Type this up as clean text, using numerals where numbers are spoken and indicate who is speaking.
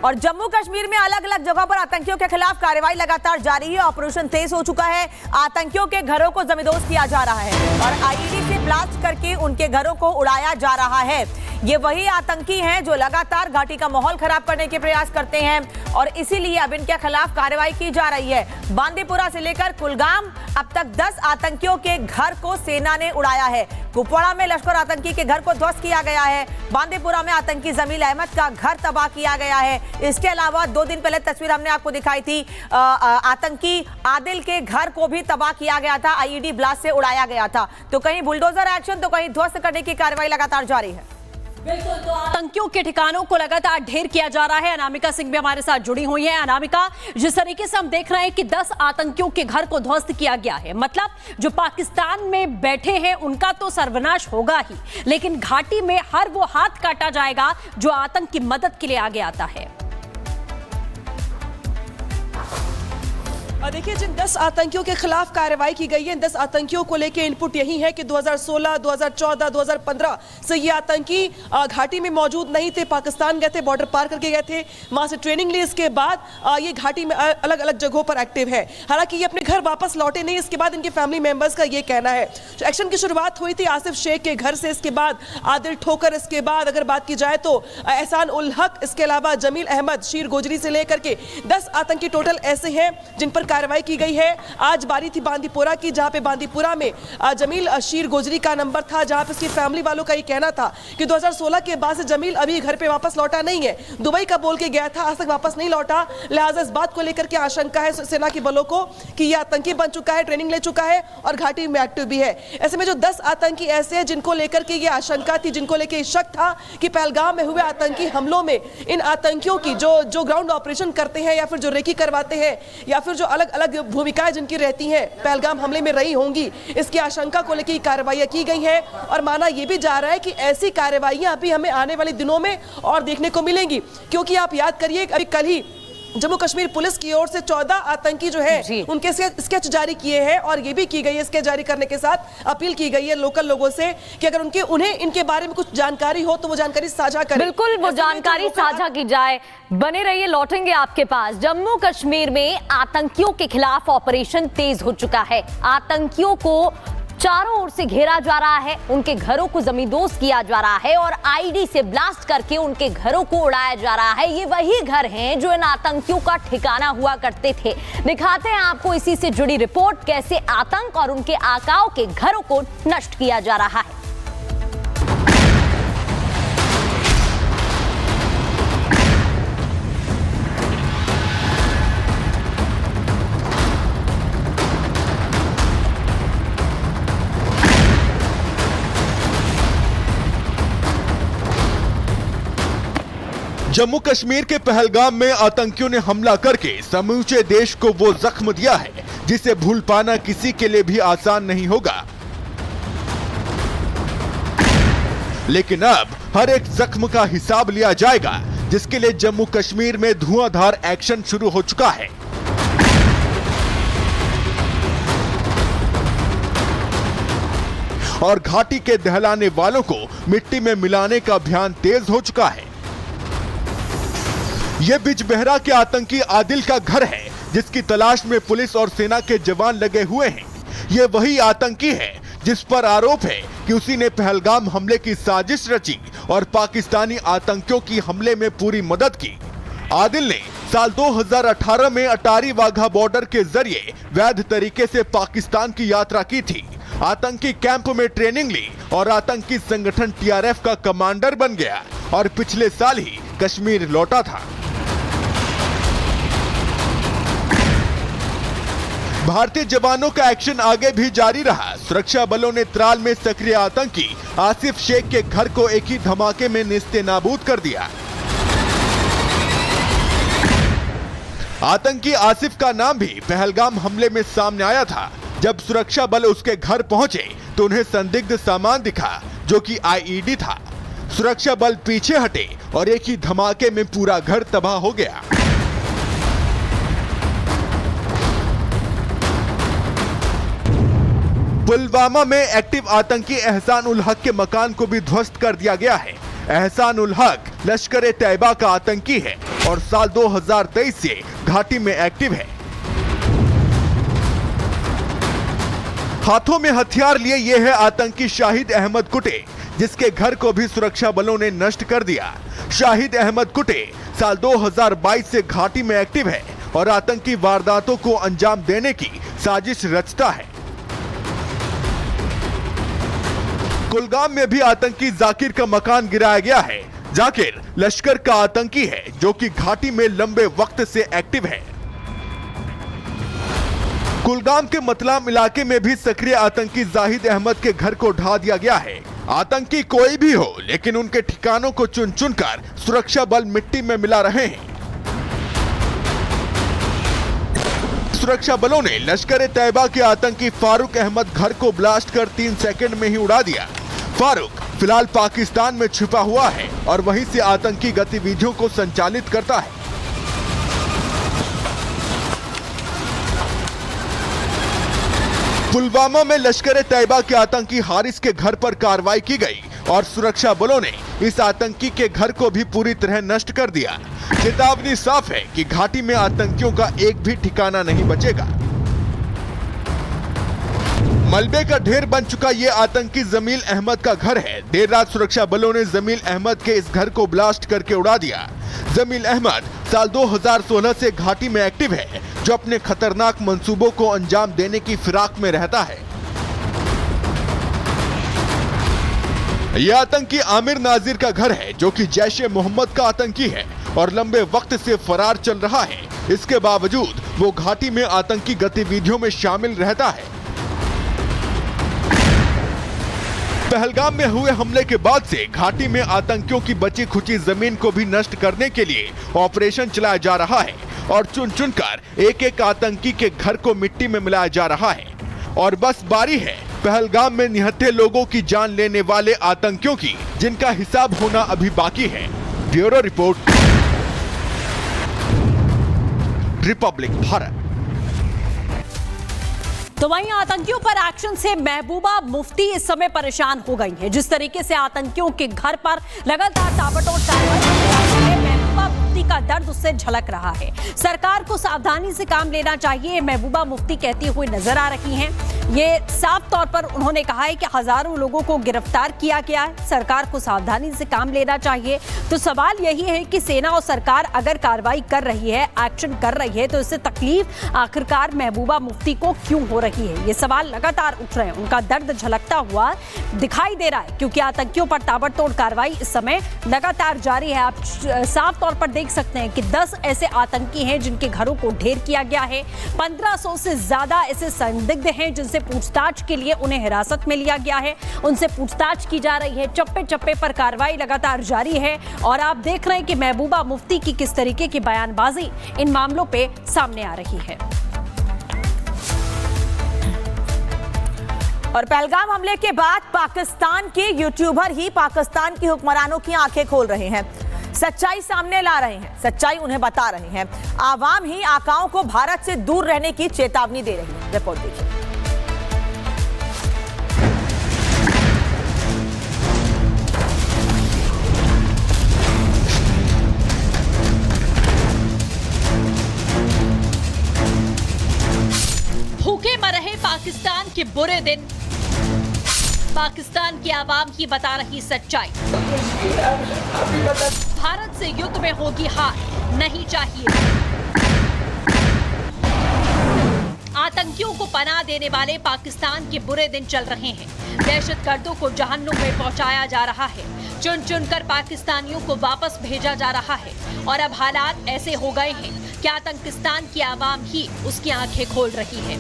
Speaker 1: और जम्मू कश्मीर में अलग अलग जगहों पर आतंकियों के खिलाफ कार्रवाई लगातार जारी है। ऑपरेशन तेज हो चुका है। आतंकियों के घरों को जमींदोज किया जा रहा है और आईईडी से ब्लास्ट करके उनके घरों को उड़ाया जा रहा है। ये वही आतंकी हैं जो लगातार घाटी का माहौल खराब करने के प्रयास करते हैं और इसीलिए अब इनके खिलाफ कार्रवाई की जा रही है। बांदीपुरा से लेकर कुलगाम अब तक 10 आतंकियों के घर को सेना ने उड़ाया है। कुपवाड़ा में लश्कर आतंकी के घर को ध्वस्त किया गया है। बांदीपुरा में आतंकी जमील अहमद का घर तबाह किया गया है। इसके अलावा 2 दिन पहले तस्वीर हमने आपको दिखाई थी, आतंकी आदिल के घर को भी तबाह किया गया था, आईईडी ब्लास्ट से उड़ाया गया था। तो कहीं बुलडोजर एक्शन तो कहीं ध्वस्त करने की कार्रवाई लगातार जारी है।
Speaker 2: बिल्कुल, तो आतंकियों के ठिकानों को लगातार ढेर किया जा रहा है। अनामिका सिंह भी हमारे साथ जुड़ी हुई है। अनामिका, जिस तरीके से हम देख रहे हैं कि 10 आतंकियों के घर को ध्वस्त किया गया है, मतलब जो पाकिस्तान में बैठे हैं उनका तो सर्वनाश होगा ही, लेकिन घाटी में हर वो हाथ काटा जाएगा जो आतंक की मदद के लिए आगे आता है।
Speaker 3: देखिए, जिन 10 आतंकियों के खिलाफ कार्रवाई की गई है, इन 10 आतंकियों को लेकर इनपुट यही है कि 2016, 2014, 2015 से ये आतंकी घाटी में मौजूद नहीं थे, पाकिस्तान गए थे, बॉर्डर पार करके गए थे, वहां से ट्रेनिंग ली। इसके बाद ये घाटी में अलग अलग जगहों पर एक्टिव है। हालांकि ये अपने घर वापस लौटे नहीं। इसके बाद इनके फैमिली मेंबर्स का ये कहना है। एक्शन की शुरुआत हुई थी आसिफ शेख के घर से, इसके बाद आदिल ठोकर, इसके बाद अगर बात की जाए तो एहसान उल हक, इसके अलावा जमील अहमद, शीर गोजरी से लेकर के 10 आतंकी टोटल ऐसे हैं जिन पर कार्रवाई की गई है। आज बारी थी बांदीपुरा की, जहां पे बांदीपुरा में जमील शीर गोजरी का नंबर था, जहां पे उसकी फैमिली वालों का ये कहना था कि 2016 के बाद से जमील अभी घर पे वापस लौटा नहीं है। दुबई का बोल के गया था, आज तक वापस नहीं लौटा। लिहाजा इस बात को लेकर के आशंका है सेना के बलों को कि ये आतंकी बन चुका है, ट्रेनिंग ले चुका है और घाटी में एक्टिव भी है। ऐसे में जो 10 आतंकी ऐसे हैं जिनको लेकर के ये आशंका थी, जिनको लेकर शक था कि पहलगाम में हुए आतंकी हमलों में इन आतंकियों की जो ग्राउंड ऑपरेशन करते हैं या फिर जो रेकी करवाते हैं या फिर जो अलग अलग भूमिकाएं जिनकी रहती हैं पहलगाम हमले में रही होंगी, इसकी आशंका को लेकर कार्रवाइयां की गई हैं। और माना यह भी जा रहा है कि ऐसी कार्रवाइयां अभी हमें आने वाले दिनों में और देखने को मिलेंगी, क्योंकि आप याद करिए अभी कल ही जम्मू कश्मीर पुलिस की ओर से 14 आतंकी जो है उनके स्केच जारी किए हैं और ये भी की गई है, स्केच जारी करने के साथ अपील की गई है लोकल लोगों से कि अगर उन्हें इनके बारे में कुछ जानकारी हो तो वो जानकारी साझा करें।
Speaker 4: बिल्कुल, वो जानकारी साझा की जाए। बने रहिए, लौटेंगे आपके पास। जम्मू कश्मीर में आतंकियों के खिलाफ ऑपरेशन तेज हो चुका है। आतंकियों को चारों ओर से घेरा जा रहा है, उनके घरों को जमींदोज किया जा रहा है और आईडी से ब्लास्ट करके उनके घरों को उड़ाया जा रहा है। ये वही घर हैं जो इन आतंकियों का ठिकाना हुआ करते थे। दिखाते हैं आपको इसी से जुड़ी रिपोर्ट, कैसे आतंक और उनके आकाओं के घरों को नष्ट किया जा रहा है।
Speaker 5: जम्मू कश्मीर के पहलगाम में आतंकियों ने हमला करके समूचे देश को वो जख्म दिया है जिसे भूल पाना किसी के लिए भी आसान नहीं होगा। लेकिन अब हर एक जख्म का हिसाब लिया जाएगा, जिसके लिए जम्मू कश्मीर में धुआंधार एक्शन शुरू हो चुका है। और घाटी के दहलाने वालों को मिट्टी में मिलाने का अभियान तेज हो चुका है। यह बिजबेहरा के आतंकी आदिल का घर है, जिसकी तलाश में पुलिस और सेना के जवान लगे हुए हैं। यह वही आतंकी है जिस पर आरोप है कि उसी ने पहलगाम हमले की साजिश रची और पाकिस्तानी आतंकियों की हमले में पूरी मदद की। आदिल ने साल 2018 में अटारी वाघा बॉर्डर के जरिए वैध तरीके से पाकिस्तान की यात्रा की थी, आतंकी कैंप में ट्रेनिंग ली और आतंकी संगठन TRF का कमांडर बन गया और पिछले साल ही कश्मीर लौटा था। भारतीय जवानों का एक्शन आगे भी जारी रहा। सुरक्षा बलों ने त्राल में सक्रिय आतंकी आसिफ शेख के घर को एक ही धमाके में नेस्तनाबूद कर दिया। आतंकी आसिफ का नाम भी पहलगाम हमले में सामने आया था। जब सुरक्षा बल उसके घर पहुंचे तो उन्हें संदिग्ध सामान दिखा, जो कि आईईडी था। सुरक्षा बल पीछे हटे और एक ही धमाके में पूरा घर तबाह हो गया। पुलवामा में एक्टिव आतंकी एहसान उल हक के मकान को भी ध्वस्त कर दिया गया है। एहसान उल हक लश्कर तैयबा का आतंकी है और साल 2023 से घाटी में एक्टिव है। हाथों में हथियार लिए ये है आतंकी शाहिद अहमद कुटे, जिसके घर को भी सुरक्षा बलों ने नष्ट कर दिया। शाहिद अहमद कुटे साल 2022 से घाटी में एक्टिव है और आतंकी वारदातों को अंजाम देने की साजिश रचता है। कुलगाम में भी आतंकी जाकिर का मकान गिराया गया है। जाकिर लश्कर का आतंकी है जो कि घाटी में लंबे वक्त से एक्टिव है। कुलगाम के मतलाम इलाके में भी सक्रिय आतंकी जाहिद अहमद के घर को ढा दिया गया है। आतंकी कोई भी हो, लेकिन उनके ठिकानों को चुन चुनकर सुरक्षा बल मिट्टी में मिला रहे हैं। सुरक्षा बलों ने लश्कर तैयबा के आतंकी फारूक अहमद घर को ब्लास्ट कर 3 सेकंड में ही उड़ा दिया। फारूक फिलहाल पाकिस्तान में छिपा हुआ है और वहीं से आतंकी गतिविधियों को संचालित करता है। पुलवामा में लश्कर तैयबा के आतंकी हारिस के घर पर कार्रवाई की गई और सुरक्षा बलों ने इस आतंकी के घर को भी पूरी तरह नष्ट कर दिया। चेतावनी साफ है कि घाटी में आतंकियों का एक भी ठिकाना नहीं बचेगा। मलबे का ढेर बन चुका ये आतंकी जमील अहमद का घर है। देर रात सुरक्षा बलों ने जमील अहमद के इस घर को ब्लास्ट करके उड़ा दिया। जमील अहमद साल 2016 से घाटी में एक्टिव है, जो अपने खतरनाक मंसूबों को अंजाम देने की फिराक में रहता है। यह आतंकी आमिर नाजिर का घर है, जो कि जैश-ए मोहम्मद का आतंकी है और लंबे वक्त से फरार चल रहा है। इसके बावजूद वो घाटी में आतंकी गतिविधियों में शामिल रहता है। पहलगाम में हुए हमले के बाद से घाटी में आतंकियों की बची खुची जमीन को भी नष्ट करने के लिए ऑपरेशन चलाया जा रहा है और चुन चुनकर एक एक आतंकी के घर को मिट्टी में मिलाया जा रहा है। और बस बारी है पहलगाम में निहत्थे लोगों की जान लेने वाले आतंकियों की, जिनका हिसाब होना अभी बाकी है। Bureau report, Republic Bharat.
Speaker 2: तो वहीं आतंकियों पर एक्शन से महबूबा मुफ्ती इस समय परेशान हो गई हैं। जिस तरीके से आतंकियों के घर पर लगातार ताबड़तोड़ कार्रवाई की जा रही है, महबूबा मुफ्ती का दर्द उससे झलक रहा है। सरकार को सावधानी से काम लेना चाहिए, महबूबा मुफ्ती कहती हुई नजर आ रही हैं। ये साफ तौर पर उन्होंने कहा है कि हजारों लोगों को गिरफ्तार किया गया है, सरकार को सावधानी से काम लेना चाहिए। तो सवाल यही है कि सेना और सरकार अगर कार्रवाई कर रही है, एक्शन कर रही है, तो इससे तकलीफ आखिरकार महबूबा मुफ्ती को क्यों हो रही है? ये सवाल लगातार उठ रहे हैं। उनका दर्द झलकता हुआ दिखाई दे रहा है, क्योंकि आतंकियों पर ताबड़तोड़ कार्रवाई इस समय लगातार जारी है। आप साफ तौर पर देख सकते हैं कि 10 ऐसे आतंकी हैं जिनके घरों को ढेर किया गया है। 1500 से ज्यादा ऐसे संदिग्ध हैं जिनसे पूछताछ के लिए उन्हें हिरासत में लिया गया है, उनसे पूछताछ की जा रही है। चप्पे चप्पे पर कार्रवाई लगातार जारी है और आप देख रहे हैं कि महबूबा मुफ्ती की किस तरीके की बयानबाजी इन मामलों पे सामने आ रही है।
Speaker 1: और पहलगाम हमले के बाद पाकिस्तान के यूट्यूबर ही पाकिस्तान के हुक्मरानों की आंखें खोल रहे हैं, सच्चाई सामने ला रहे हैं, सच्चाई उन्हें बता रहे हैं। आवाम ही आकाओं को भारत से दूर रहने की चेतावनी दे रही है। रिपोर्ट देखिए।
Speaker 2: भूखे मरे पाकिस्तान के बुरे दिन, पाकिस्तान की आवाम ही बता रही सच्चाई। भारत से युद्ध में होगी हार, नहीं चाहिए। आतंकियों को पनाह देने वाले पाकिस्तान के बुरे दिन चल रहे हैं। दहशतगर्दों को जहन्नुम में पहुंचाया जा रहा है, चुन चुनकर पाकिस्तानियों को वापस भेजा जा रहा है। और अब हालात ऐसे हो गए हैं कि आतंकिस्तान की आवाम ही उसकी आंखें खोल रही है।